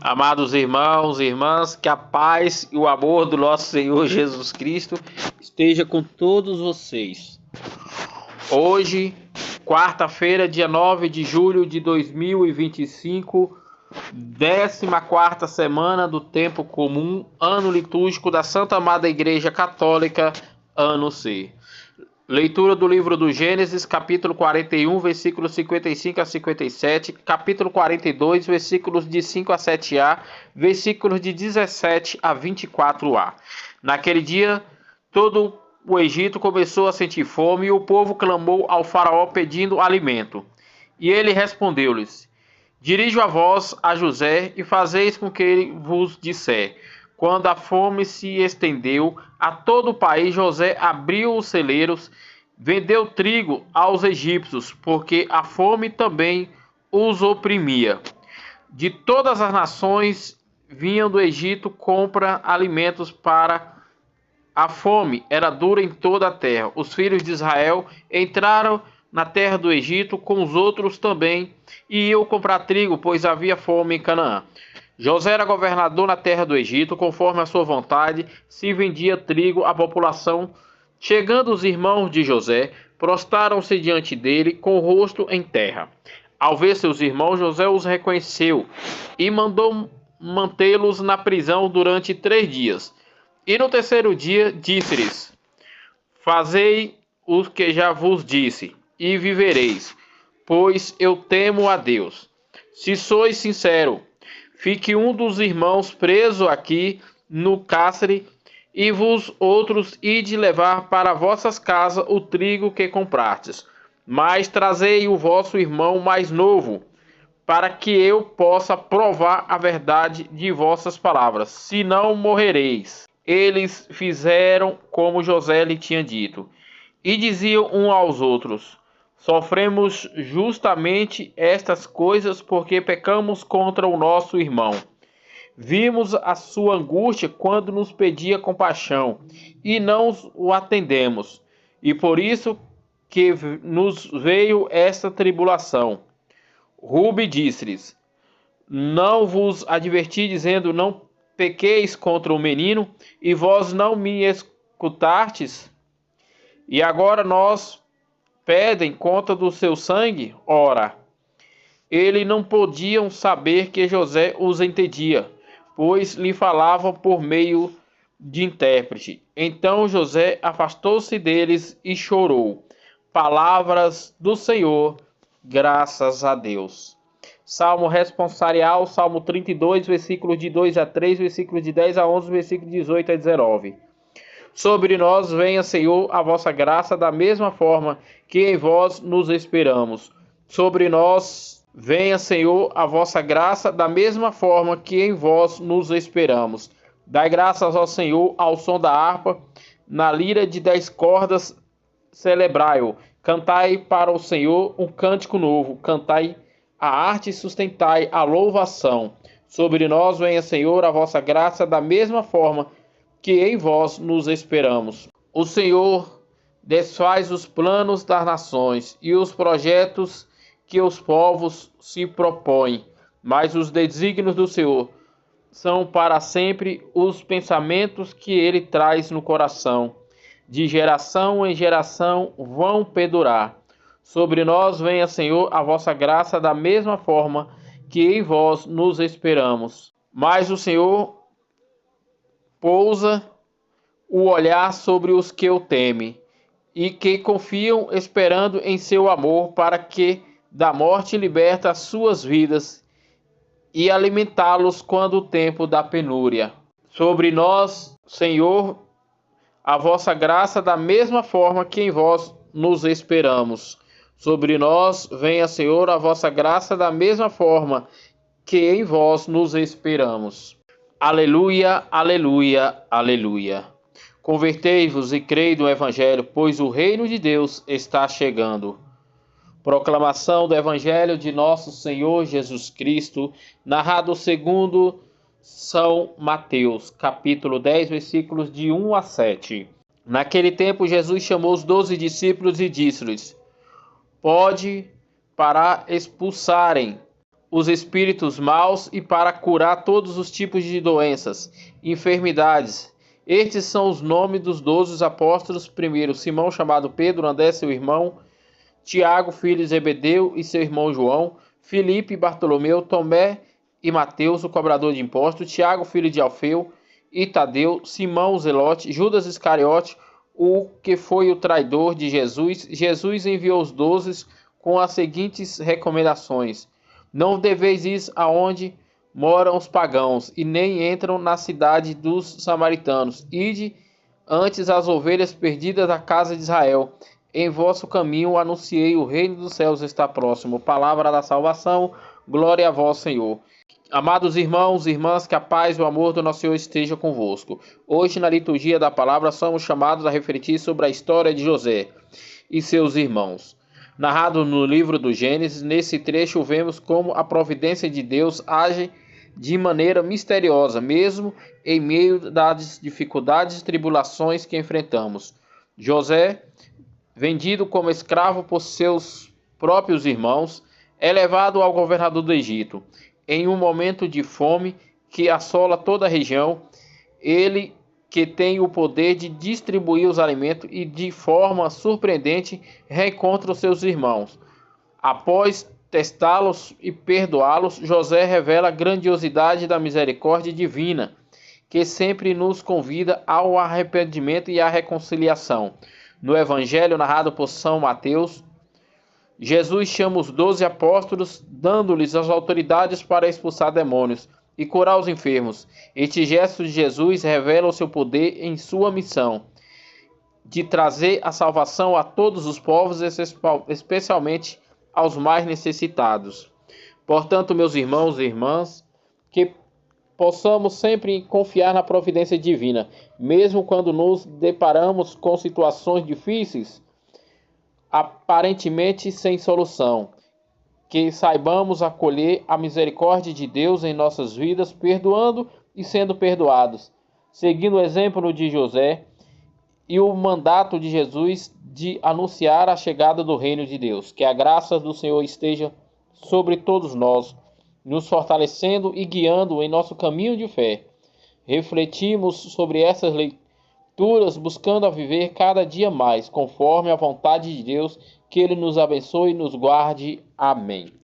Amados irmãos e irmãs, que a paz e o amor do nosso Senhor Jesus Cristo esteja com todos vocês. Hoje, quarta-feira, dia 9 de julho de 2025, 14ª semana do Tempo Comum, ano litúrgico da Santa Amada Igreja Católica, ano C. Leitura do livro do Gênesis, capítulo 41, versículos 55 a 57, capítulo 42, versículos de 5 a 7a, versículos de 17 a 24a. Naquele dia, todo o Egito começou a sentir fome e o povo clamou ao faraó pedindo alimento. E ele respondeu-lhes: Dirijo a vós a José e fazeis com que ele vos disser. Quando a fome se estendeu a todo o país, José abriu os celeiros, vendeu trigo aos egípcios, porque a fome também os oprimia. De todas as nações vinham do Egito compra alimentos para a fome, era dura em toda a terra. Os filhos de Israel entraram na terra do Egito com os outros também e iam comprar trigo, pois havia fome em Canaã. José era governador na terra do Egito, conforme a sua vontade, se vendia trigo à população. Chegando os irmãos de José, prostaram-se diante dele com o rosto em terra. Ao ver seus irmãos, José os reconheceu e mandou mantê-los na prisão durante 3 dias. E no terceiro dia disse-lhes: Fazei o que já vos disse, e vivereis, pois eu temo a Deus. Se sois sincero, fique um dos irmãos preso aqui no cárcere, e vos outros ide levar para vossas casas o trigo que comprastes. Mas trazei o vosso irmão mais novo, para que eu possa provar a verdade de vossas palavras, senão morrereis. Eles fizeram como José lhe tinha dito, e diziam uns aos outros: Sofremos justamente estas coisas porque pecamos contra o nosso irmão. Vimos a sua angústia quando nos pedia compaixão, e não o atendemos, e por isso que nos veio esta tribulação. Rube disse-lhes: Não vos adverti, dizendo: Não pequeis contra o menino, e vós não me escutastes? E agora nós pedem conta do seu sangue? Ora, eles não podiam saber que José os entendia, pois lhe falavam por meio de intérprete. Então José afastou-se deles e chorou. Palavras do Senhor, graças a Deus. Salmo responsorial, Salmo 32, versículos de 2 a 3, versículos de 10 a 11, versículos de 18 a 19. Sobre nós venha, Senhor, a vossa graça da mesma forma que em vós nos esperamos. Sobre nós venha, Senhor, a vossa graça da mesma forma que em vós nos esperamos. Dai graças ao Senhor ao som da harpa, na lira de 10 cordas celebrai-o. Cantai para o Senhor um cântico novo, cantai a arte e sustentai a louvação. Sobre nós venha, Senhor, a vossa graça da mesma forma que em vós nos esperamos. O Senhor desfaz os planos das nações e os projetos que os povos se propõem, mas os desígnios do Senhor são para sempre os pensamentos que ele traz no coração. De geração em geração vão perdurar. Sobre nós venha, Senhor, a vossa graça da mesma forma que em vós nos esperamos. Mas o Senhor pousa o olhar sobre os que o temem e que confiam esperando em seu amor, para que da morte liberta as suas vidas e alimentá-los quando o tempo da penúria. Sobre nós, Senhor, a vossa graça da mesma forma que em vós nos esperamos. Sobre nós venha, Senhor, a vossa graça da mesma forma que em vós nos esperamos. Aleluia, aleluia, aleluia. Convertei-vos e crei no Evangelho, pois o reino de Deus está chegando. Proclamação do Evangelho de nosso Senhor Jesus Cristo, narrado segundo São Mateus, capítulo 10, versículos de 1 a 7. Naquele tempo, Jesus chamou os 12 discípulos e disse-lhes: Pode para expulsarem os espíritos maus e para curar todos os tipos de doenças, enfermidades. Estes são os nomes dos 12 apóstolos. Primeiro, Simão, chamado Pedro, André, seu irmão, Tiago, filho de Zebedeu, e seu irmão João, Filipe, Bartolomeu, Tomé e Mateus, o cobrador de impostos, Tiago, filho de Alfeu, e Tadeu, Simão, o Zelote, Judas Iscariote, o que foi o traidor de Jesus. Jesus enviou os 12 com as seguintes recomendações: não deveis ir aonde moram os pagãos, e nem entram na cidade dos samaritanos. Ide antes as ovelhas perdidas da casa de Israel. Em vosso caminho anunciei: o reino dos céus está próximo. Palavra da salvação, glória a vós, Senhor. Amados irmãos e irmãs, que a paz e o amor do nosso Senhor esteja convosco. Hoje, na liturgia da palavra, somos chamados a refletir sobre a história de José e seus irmãos. Narrado no livro do Gênesis, nesse trecho vemos como a providência de Deus age de maneira misteriosa, mesmo em meio das dificuldades e tribulações que enfrentamos. José, vendido como escravo por seus próprios irmãos, é levado ao governador do Egito. Em um momento de fome que assola toda a região, ele, que tem o poder de distribuir os alimentos, e de forma surpreendente reencontra os seus irmãos. Após testá-los e perdoá-los, José revela a grandiosidade da misericórdia divina, que sempre nos convida ao arrependimento e à reconciliação. No Evangelho narrado por São Mateus, Jesus chama os 12 apóstolos, dando-lhes as autoridades para expulsar demônios e curar os enfermos. Este gesto de Jesus revela o seu poder em sua missão de trazer a salvação a todos os povos, especialmente aos mais necessitados. Portanto, meus irmãos e irmãs, que possamos sempre confiar na providência divina, mesmo quando nos deparamos com situações difíceis, aparentemente sem solução. Que saibamos acolher a misericórdia de Deus em nossas vidas, perdoando e sendo perdoados, seguindo o exemplo de José e o mandato de Jesus de anunciar a chegada do reino de Deus. Que a graça do Senhor esteja sobre todos nós, nos fortalecendo e guiando em nosso caminho de fé. Refletimos sobre essas leituras, buscando a viver cada dia mais conforme a vontade de Deus. Que Ele nos abençoe e nos guarde. Amém.